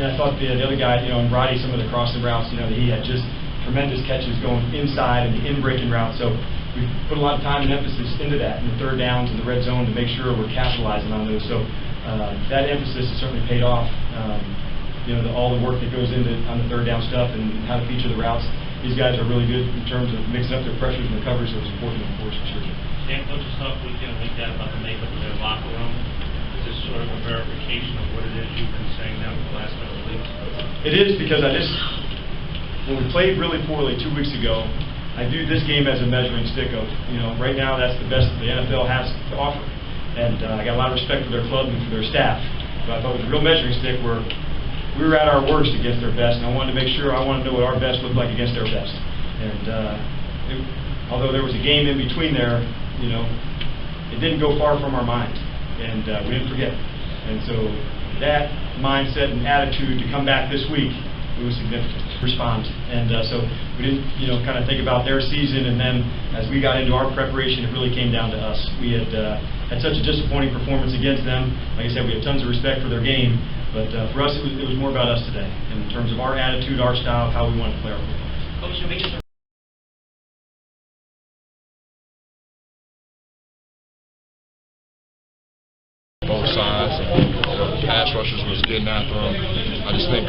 I thought the other guy, and Roddy, some of the crossing routes, he had just tremendous catches going inside and the in-breaking route. So we put a lot of time and emphasis into that in the third downs and the red zone to make sure we're capitalizing on those. So that emphasis has certainly paid off. All the work that goes into on the third down stuff and how to feature the routes. These guys are really good in terms of mixing up their pressures and recovery, so it's important to enforce for sure. Dan, coaches talk weekend like that about the makeup of their locker room. Is this sort of a verification of what it is you've been saying now for the last couple of weeks? It is, because when we played really poorly 2 weeks ago, I view this game as a measuring stick of, right now that's the best that the NFL has to offer. And I got a lot of respect for their club and for their staff. But I thought it was a real measuring stick where we were at our worst against their best, and I wanted to make sure, I wanted to know what our best looked like against their best. And although there was a game in between there, it didn't go far from our minds, and we didn't forget. And so that mindset and attitude to come back this week, it was significant to respond. And so we didn't, kind of think about their season, and then as we got into our preparation, it really came down to us. We had such a disappointing performance against them. Like I said, we have tons of respect for their game, but for us, it was more about us today, in terms of our attitude, our style, how we want to play our football. Both sides, and the pass rushers was getting after them. I just think,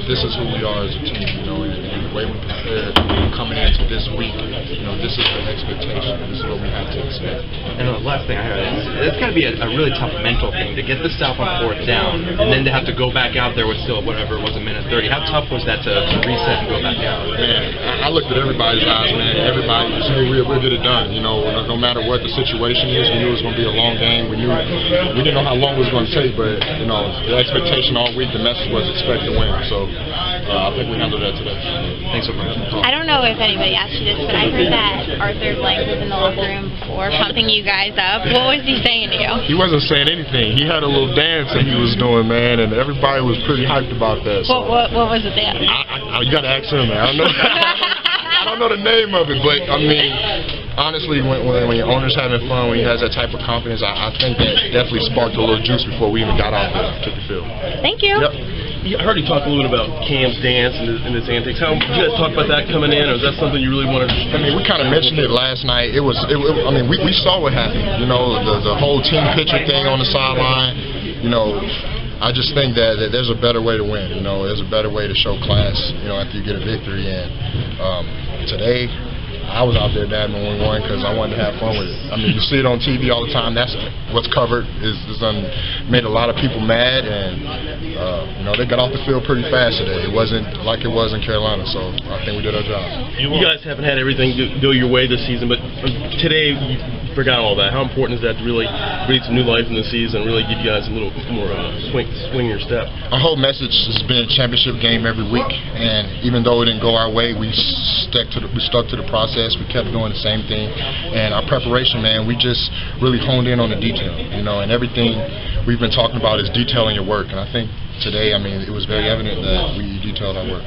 this is who we are as a team, and the way we prepared coming into this week, this is the expectation. This is what we have to expect. And the last thing I heard is, it's got to be a really tough mental thing to get the stuff on fourth down, and then to have to go back out there with still whatever it was, a minute 30. How tough was that to reset and go back out? Man, I looked at everybody's eyes, man. Everybody knew we'll get it done. No matter what the situation is, we knew it was going to be a long game. We didn't know how long it was going to take, but the expectation all week, the message was expect to win. So I think we handled that today. Thanks so much. I don't know if anybody asked you this, but I heard that Arthur Blank was in the locker room before, pumping you guys up. What was he saying to you? He wasn't saying anything. He had a little dance that he was doing, man, and everybody was pretty hyped about that. So. What was the dance? You got to ask him, man. I don't know. I don't know the name of it, but I mean, honestly, when your owner's having fun, when he has that type of confidence, I think that definitely sparked a little juice before we even got out there to the field. Thank you. Yep. I heard you talk a little bit about Cam's dance and his antics. How did you guys talk about that coming in, or is that something you really wanted to? I mean, we kind of mentioned it last night. I mean, we saw what happened. The whole team picture thing on the sideline. I just think that there's a better way to win. There's a better way to show class. After you get a victory. And today, I was out there dabbing when we won because I wanted to have fun with it. I mean, you see it on TV all the time. That's what's covered. Is made a lot of people mad, and they got off the field pretty fast today. It wasn't like it was in Carolina, so I think we did our job. You guys haven't had everything go your way this season, but today you forgot all that. How important is that to really breathe some new life in the season, really give you guys a little more swing your step? Our whole message has been a championship game every week, and even though it didn't go our way, we stuck to the process. We kept doing the same thing, and our preparation, man, we just really honed in on the detail, and everything we've been talking about is detailing your work, and I think today, I mean, it was very evident that we detailed our work.